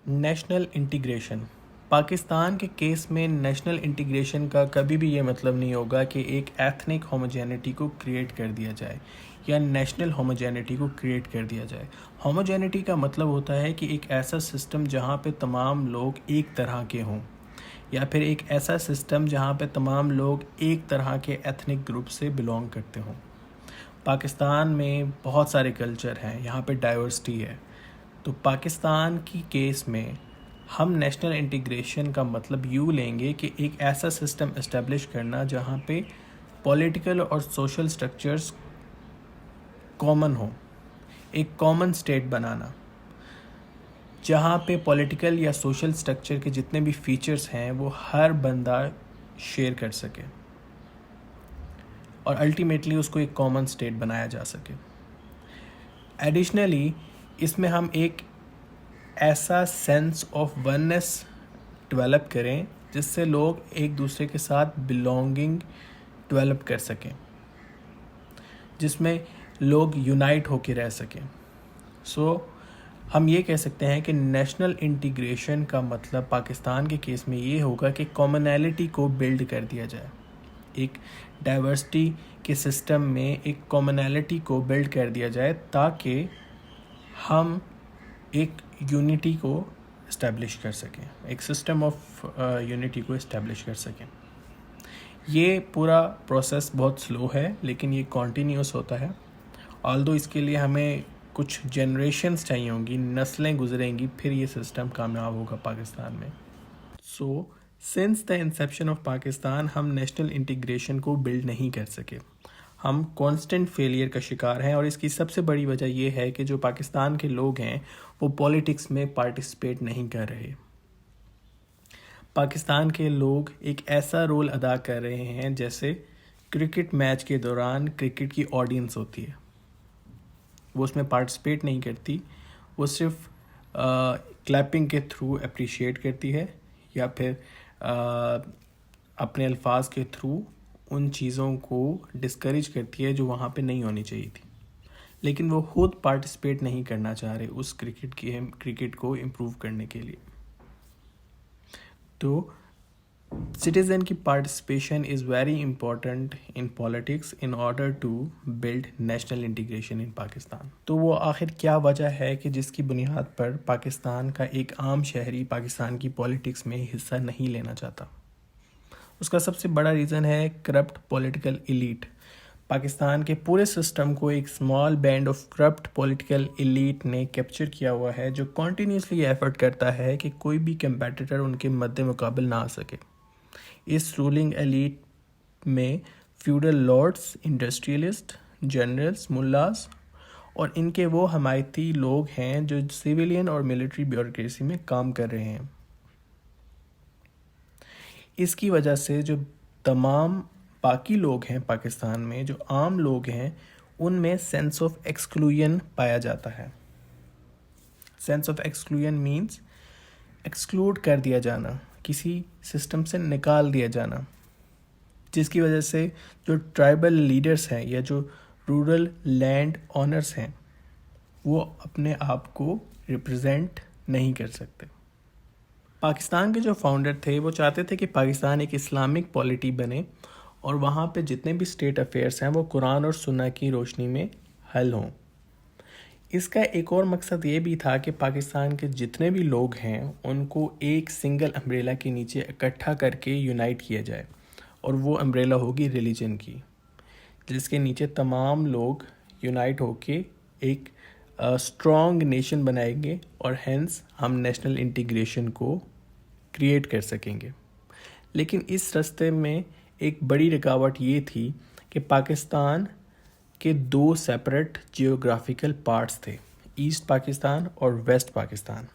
National integration Pakistan کے case میں national integration کا کبھی بھی یہ مطلب نہیں ہوگا کہ ایک ایتھنک ہوموجینٹی کو کریٹ کر دیا جائے یا نیشنل ہوموجینٹی کو کریٹ کر دیا جائے. ہوموجینٹی کا مطلب ہوتا ہے کہ ایک ایسا سسٹم جہاں پہ تمام لوگ ایک طرح کے ہوں، یا پھر ایک ایسا سسٹم جہاں پہ تمام لوگ ایک طرح کے ایتھنک گروپ سے بلونگ کرتے ہوں. پاکستان میں بہت سارے کلچر ہیں، یہاں پہ ڈائیورسٹی ہے. تو پاکستان کی کیس میں ہم نیشنل انٹیگریشن کا مطلب یوں لیں گے کہ ایک ایسا سسٹم اسٹیبلش کرنا جہاں پہ پولیٹیکل اور سوشل سٹرکچرز کامن ہوں، ایک کامن سٹیٹ بنانا جہاں پہ پولیٹیکل یا سوشل سٹرکچر کے جتنے بھی فیچرز ہیں وہ ہر بندہ شیئر کر سکے اور الٹیمیٹلی اس کو ایک کامن سٹیٹ بنایا جا سکے. ایڈیشنلی اس میں ہم ایک ایسا سینس آف وننس ڈیولپ کریں جس سے لوگ ایک دوسرے کے ساتھ بلونگنگ ڈیولپ کر سکیں، جس میں لوگ یونائٹ ہو کے رہ سکیں. سو ہم یہ کہہ سکتے ہیں کہ نیشنل انٹیگریشن کا مطلب پاکستان کے کیس میں یہ ہوگا کہ کامنالٹی کو بلڈ کر دیا جائے، ایک ڈائیورسٹی کے سسٹم میں ایک کامنالٹی کو بلڈ کر دیا جائے تاکہ ہم ایک یونٹی کو اسٹیبلش کر سکیں، ایک سسٹم آف یونٹی کو اسٹیبلش کر سکیں. یہ پورا پروسیس بہت سلو ہے لیکن یہ کنٹینیوس ہوتا ہے. آلدو اس کے لیے ہمیں کچھ جنریشنز چاہیے ہوں گی، نسلیں گزریں گی، پھر یہ سسٹم کامیاب ہوگا پاکستان میں. So since the inception of Pakistan ہم نیشنل انٹیگریشن کو بلڈ نہیں کر سکے. ہم کانسٹنٹ فیلئر کا شکار ہیں اور اس کی سب سے بڑی وجہ یہ ہے کہ جو پاکستان کے لوگ ہیں وہ پولیٹکس میں پارٹیسپیٹ نہیں کر رہے. پاکستان کے لوگ ایک ایسا رول ادا کر رہے ہیں جیسے کرکٹ میچ کے دوران کرکٹ کی آڈینس ہوتی ہے، وہ اس میں پارٹیسپیٹ نہیں کرتی، وہ صرف کلیپنگ کے تھرو اپریشیٹ کرتی ہے یا پھر اپنے الفاظ کے تھرو ان چیزوں کو ڈسکریج کرتی ہے جو وہاں پہ نہیں ہونی چاہیے تھی، لیکن وہ خود پارٹیسپیٹ نہیں کرنا چاہ رہے اس کرکٹ کو امپروو کرنے کے لیے. تو سٹیزن کی participation is very important in politics in order to build national integration in Pakistan. تو وہ آخر کیا وجہ ہے کہ جس کی بنیاد پر پاکستان کا ایک عام شہری پاکستان کی پالیٹکس میں حصہ نہیں لینا چاہتا؟ اس کا سب سے بڑا ریزن ہے کرپٹ پولیٹیکل ایلیٹ. پاکستان کے پورے سسٹم کو ایک small band of corrupt political elite نے کیپچر کیا ہوا ہے جو کنٹینیوسلی ایفرٹ کرتا ہے کہ کوئی بھی کمپیٹیٹر ان کے مد مقابل نہ آ سکے. اس رولنگ ایلیٹ میں feudal Lords, industrialist, generals, mills اور ان کے وہ حمایتی لوگ ہیں جو سویلین اور ملٹری بیوروکریسی میں کام کر رہے ہیں. اس کی وجہ سے جو تمام باقی لوگ ہیں پاکستان میں، جو عام لوگ ہیں، ان میں سینس آف ایکسکلوژن پایا جاتا ہے. Sense of exclusion means exclude کر دیا جانا، کسی سسٹم سے نکال دیا جانا، جس کی وجہ سے جو ٹرائبل لیڈرز ہیں یا جو رورل لینڈ آنرز ہیں وہ اپنے آپ کو ریپرزینٹ نہیں کر سکتے. پاکستان کے جو فاؤنڈر تھے وہ چاہتے تھے کہ پاکستان ایک اسلامک پالیٹی بنے اور وہاں پہ جتنے بھی اسٹیٹ افیئرس ہیں وہ قرآن اور سنہ کی روشنی میں حل ہوں. اس کا ایک اور مقصد یہ بھی تھا کہ پاکستان کے جتنے بھی لوگ ہیں ان کو ایک سنگل امبریلا کے نیچے اکٹھا کر کے یونائٹ کیا جائے، اور وہ امبریلا ہوگی ریلیجن کی، جس کے نیچے تمام لوگ یونائٹ ہو کے ایک اسٹرانگ نیشن بنائیں گے اور ہینس ہم نیشنل انٹیگریشن کو کریٹ کر سکیں گے. لیکن اس راستے میں ایک بڑی رکاوٹ یہ تھی کہ پاکستان کے دو سیپریٹ جیوگرافیکل پارٹس تھے، ایسٹ پاکستان اور ویسٹ پاکستان.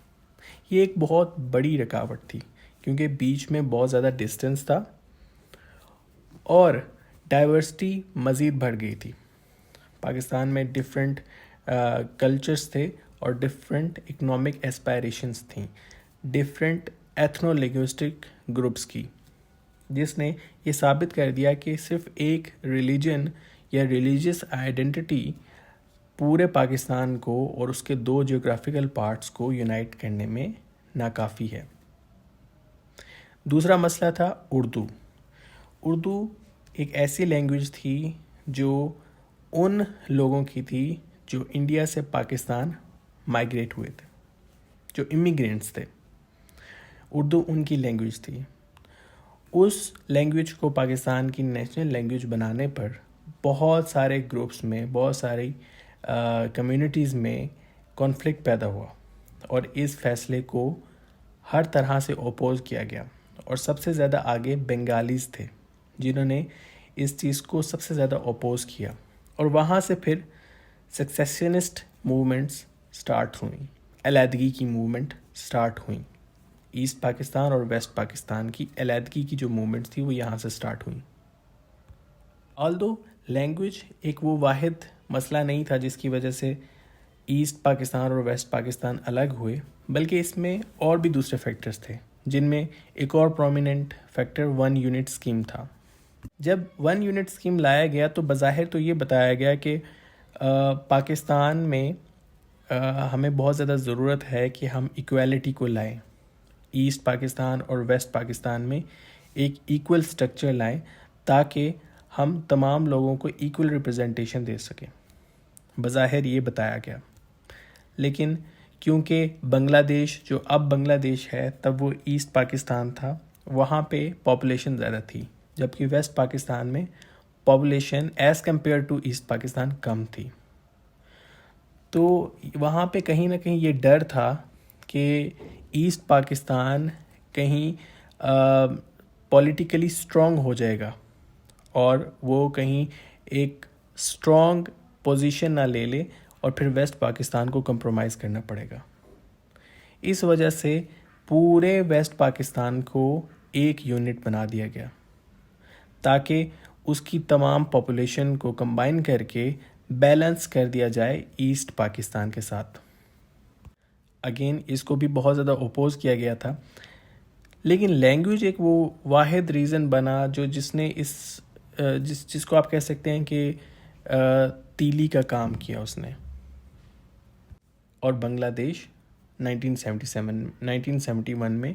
یہ ایک بہت بڑی رکاوٹ تھی کیونکہ بیچ میں بہت زیادہ ڈسٹینس تھا اور ڈائیورسٹی مزید بڑھ گئی تھی. پاکستان میں ڈفرینٹ کلچرز تھے اور ڈفرینٹ اکنامک ایسپائریشنز تھیں، ڈفرینٹ ایتھنو لنگوسٹک گروپس کی، جس نے یہ ثابت کر دیا کہ صرف ایک ریلیجن یا ریلیجیس آئیڈینٹی پورے پاکستان کو اور اس کے دو جیوگرافیکل پارٹس کو یونائٹ کرنے میں ناکافی ہے۔ دوسرا مسئلہ تھا اردو۔ اردو ایک ایسی لینگویج تھی جو ان لوگوں کی تھی جو انڈیا سے پاکستان مائیگریٹ ہوئے تھے، جو امیگرینٹس تھے، اردو ان کی لینگویج تھی۔ اس لینگویج کو پاکستان کی نیشنل لینگویج بنانے پر بہت سارے گروپس میں، بہت ساری کمیونٹیز میں کانفلکٹ پیدا ہوا، اور اس فیصلے کو ہر طرح سے اپوز کیا گیا، اور سب سے زیادہ آگے بنگالیز تھے جنہوں نے اس چیز کو سب سے زیادہ اپوز کیا، اور وہاں سے پھر سکسیشنسٹ موومنٹس سٹارٹ ہوئیں، علیحدگی کی موومنٹ سٹارٹ ہوئیں۔ ایسٹ پاکستان اور ویسٹ پاکستان کی علیحدگی کی جو موومنٹس تھی وہ یہاں سے سٹارٹ ہوئیں۔ آلدو لینگویج ایک وہ واحد مسئلہ نہیں تھا جس کی وجہ سے ایسٹ پاکستان اور ویسٹ پاکستان الگ ہوئے، بلکہ اس میں اور بھی دوسرے فیکٹرز تھے، جن میں ایک اور پرومیننٹ فیکٹر 1 یونٹ اسکیم تھا۔ جب 1 یونٹ اسکیم لایا گیا تو بظاہر تو یہ بتایا گیا کہ پاکستان میں ہمیں بہت زیادہ ضرورت ہے کہ ہم ایکویلٹی کو لائیں، ایسٹ پاکستان اور ویسٹ پاکستان میں ایک ایکول سٹرکچر لائیں تاکہ ہم تمام لوگوں کو ایکول ریپرزنٹیشن دے سکیں، بظاہر یہ بتایا گیا۔ لیکن کیونکہ بنگلہ دیش جو اب بنگلہ دیش ہے تب وہ ایسٹ پاکستان تھا، وہاں پہ پاپولیشن زیادہ تھی، جبکہ ویسٹ پاکستان میں population as compared to east Pakistan کم تھی۔ تو وہاں پہ کہیں نہ کہیں یہ ڈر تھا کہ ایسٹ پاکستان کہیں پولیٹیکلی اسٹرانگ ہو جائے گا اور وہ کہیں ایک اسٹرانگ پوزیشن نہ لے لے اور پھر ویسٹ پاکستان کو کمپرومائز کرنا پڑے گا۔ اس وجہ سے پورے ویسٹ پاکستان کو ایک یونٹ بنا دیا گیا تاکہ اس کی تمام پاپولیشن کو کمبائن کر کے بیلنس کر دیا جائے ایسٹ پاکستان کے ساتھ۔ اگین اس کو بھی بہت زیادہ اپوز کیا گیا تھا، لیکن لینگویج ایک وہ واحد ریزن بنا جو جس نے جس کو آپ کہہ سکتے ہیں کہ تیلی کا کام کیا اس نے، اور بنگلہ دیش 1971 میں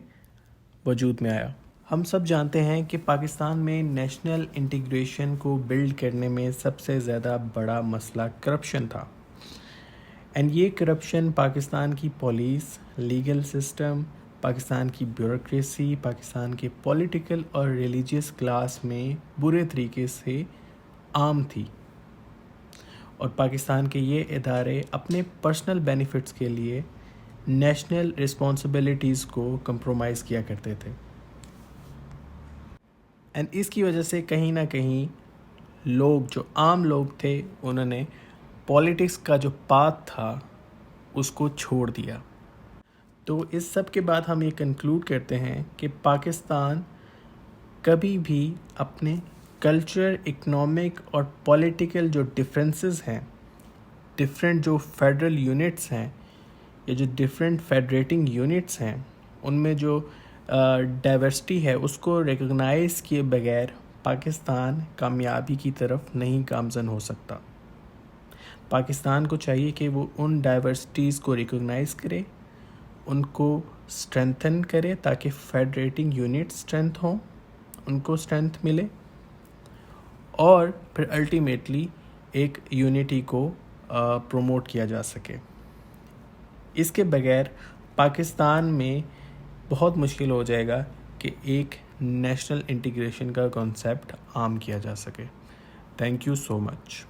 وجود میں آیا۔ ہم سب جانتے ہیں کہ پاکستان میں نیشنل انٹیگریشن کو بلڈ کرنے میں سب سے زیادہ بڑا مسئلہ کرپشن تھا، اینڈ یہ کرپشن پاکستان کی پولیس، لیگل سسٹم، پاکستان کی بیوروکریسی، پاکستان کے پولیٹیکل اور ریلیجیس کلاس میں برے طریقے سے عام تھی، اور پاکستان کے یہ ادارے اپنے پرسنل بینیفٹس کے لیے نیشنل رسپانسبلٹیز کو کمپرومائز کیا کرتے تھے، اینڈ اس کی وجہ سے کہیں نہ کہیں لوگ جو عام لوگ تھے انہوں نے پولیٹکس کا جو پاتھ تھا اس کو چھوڑ دیا۔ تو اس سب کے بعد ہم یہ کنکلوڈ کرتے ہیں کہ پاکستان کبھی بھی اپنے کلچر، اکنامک اور پولیٹیکل جو ڈفرینسز ہیں، ڈفرینٹ جو فیڈرل یونٹس ہیں یا جو ڈفرینٹ فیڈریٹنگ یونٹس ہیں، ان میں جو ڈائیورسٹی ہے اس کو ریکگنائز کیے بغیر پاکستان کامیابی کی طرف نہیں گامزن ہو سکتا۔ پاکستان کو چاہیے کہ وہ ان ڈائیورسٹیز کو ریکگنائز کرے، ان کو اسٹرینتھن کرے تاکہ فیڈریٹنگ یونٹ اسٹرینتھ ہوں، ان کو اسٹرینتھ ملے، اور پھر الٹیمیٹلی ایک یونٹی کو پروموٹ کیا جا سکے۔ اس کے بغیر پاکستان میں بہت مشکل ہو جائے گا کہ ایک نیشنل انٹیگریشن کا کنسیپٹ عام کیا جا سکے۔ Thank you so much.